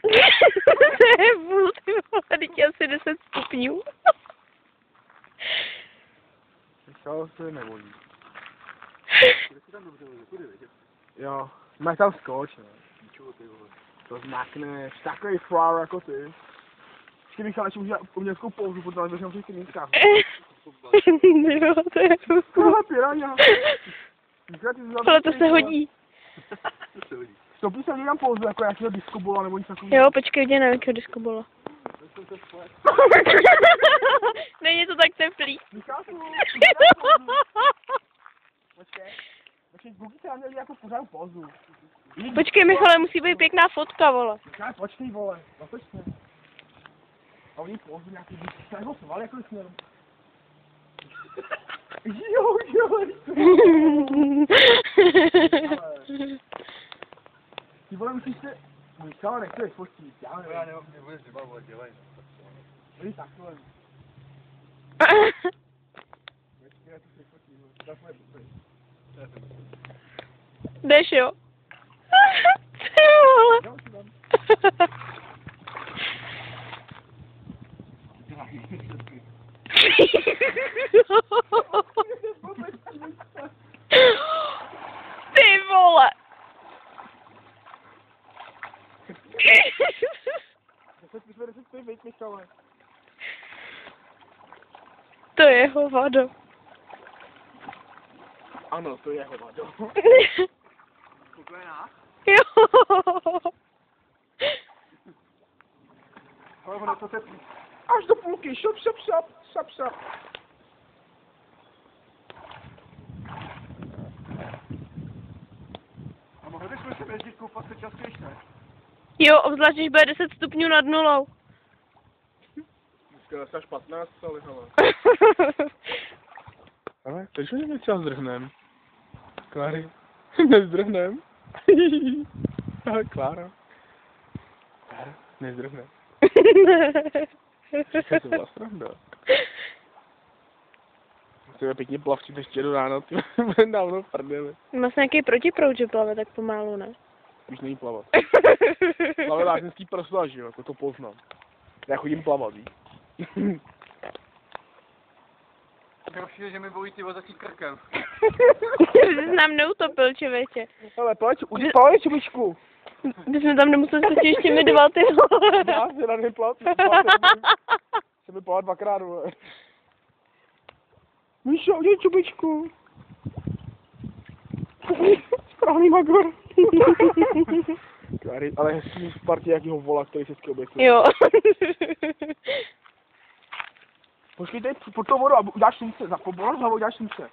To je vůl, ty vole, teď je asi 10 stupňů. Michal se nevolí. Kde si tam dobře leze? Kudy vidět? Jo, máš tam skoč, ne? Čeho ty vole? To zmákneš, takový flower jako ty. Ještě Michal, ještě může uměleckou pouzu, protože ale běžím těch mítkách. Jo, to je Tohle piranha. ale to se hodí. To se hodí. Stopí se někam pouzu, jako nějakého diskobola nebo něco takového. Jo, počkej, kde nevím, jakého diskobola. Není to tak teplý. Michalku, počkej. Počkej, Buky se nám měl nějakou pořádnou pózu. Počkej, Michale, musí být pěkná fotka, vole. Michal, počkej, vole, zatoč se. A oni pózu nějaký se nebo sval jako směr. Jo. Ty vole, musíš se... Michal, nechceš fotit, já nevím. Já nevím, nebudeš vybavovat, dělej. Tady takhle. Počkej, já to se fotím, no. Takhle bude. Jdeš, jo? Ty vole. Jo, si dám. Ty vole. Zase stojí vejt, Michale. To je hovado. Ano, to je hovado. Spokojená? Jo. Ale ono to teplý. Až do půlky, šop. A mohli bychom se jezdit koupat se častěji, ne? Jo, obzvlášť, když bude 10 stupňů nad nulou. Dneska zase až 15, ale hele. Ale, proč mi nevím, třeba zdrhnem? Kláry, nezdrhnem. Ale Klára. Klára, nezdrhnem. To byla sranda. Musíme pěkně plavčit ještě do rána, ty budeme dávno v prdeli. Máš nějaký protiproud, že plave tak pomalu, ne? Už není plavat. Plave lázeňský prsa, že jo, jako to poznám. Já chodím plavat, víš. Nejlepší, že mi bolí ty za tím krkem. Jsi nám neutopil, člověče. Ale pojď, čubičku. Ty jsme tam nemuseli se ještě my dva, ty vole. Já se na neplat. Jsem mi plavat dvakrát, vole. Míšo, udělej čubičku. Správný magor. Kláry, ale hezký v partě jakýho vola, který se objekuje. Jo. Počkej tady pod tou vodu a uděláš šumce. Za pobolem hlavou uděláš šumce.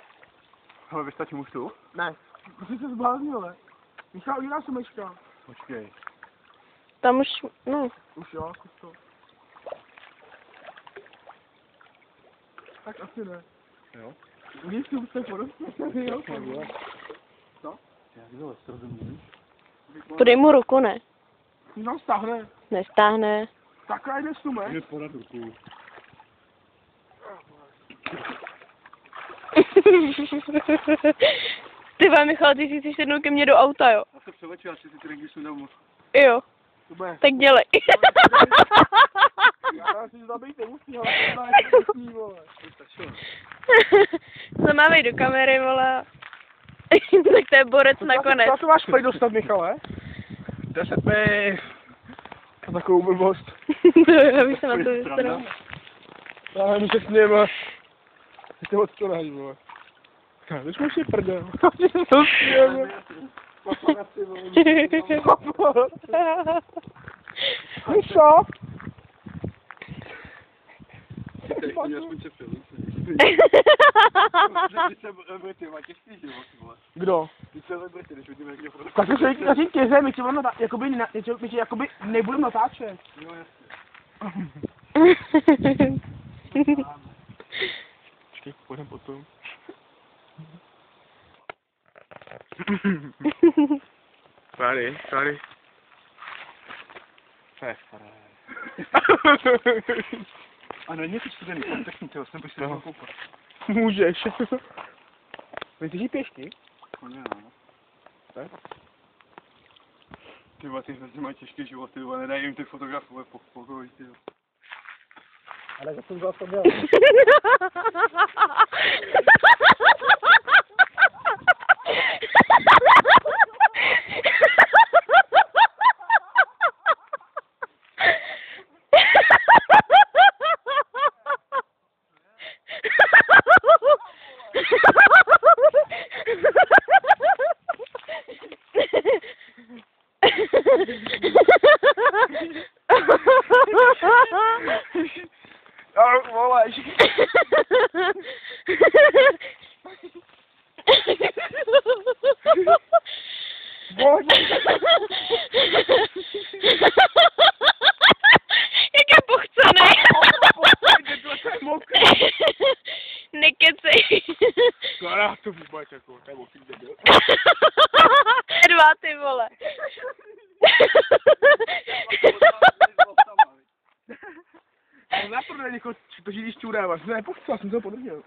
Hele, vystačím už tu? Ne. Musíš se zbláznil, ne? Michal, udělá šumečka. Počkej. Tam už, no. Už jo, zkus to. Tak asi ne. Jo? Udělej šumce podobně. Jo, Co? Já vole, to rozumíš? Podej mu ruku, ne? Ty nám stáhne. Nestáhne. Takhle jde sume. Jde podat ruku. Ty vám, Michal, ty si chceš sednout ke mně do auta, jo? Já se převleču, já si ty trenky sundám moc. Jo. Super. Tak dělej. Já si zabít nemusí, ale to je nesmí, vole. Vystačilo. Co má do kamery, vole. Tak to je borec nakonec. Co to máš prej dostat, Michale? 10 mi. To takovou blbost. Já bych se na to vystaral. Já nevím, že s ním. Ty to odstonáš, vole. Teď máš je prdel. To sněme. Co? Oni aspoň se převlící. Ty celebrity, má těžký život, vole. Kdo? Ty celebrity, když vidíme někde fotku. Tak se na tím těze, my tě budeme jakoby nebudeme natáčet. Jo, jasně. Počkej, půjdem potom. Sorry. A není to studený kontextní, těho jsem bych se No. koupat. Můžeš. Vydrží pěšky? No. Tak. Ty vole, ty hrozně mají těžký život, ty vole, nedají jim ty fotografové pokoji, ty vole. Ale já jsem zase byl. Vole, Jak je pochcenej. Nekecej. Klára, to vůbec jako, to je mokrý debil. Dva, ty vole. Ale naprdele někoho, to židíš čůrávat, ne, pochcel, jsem to podržel.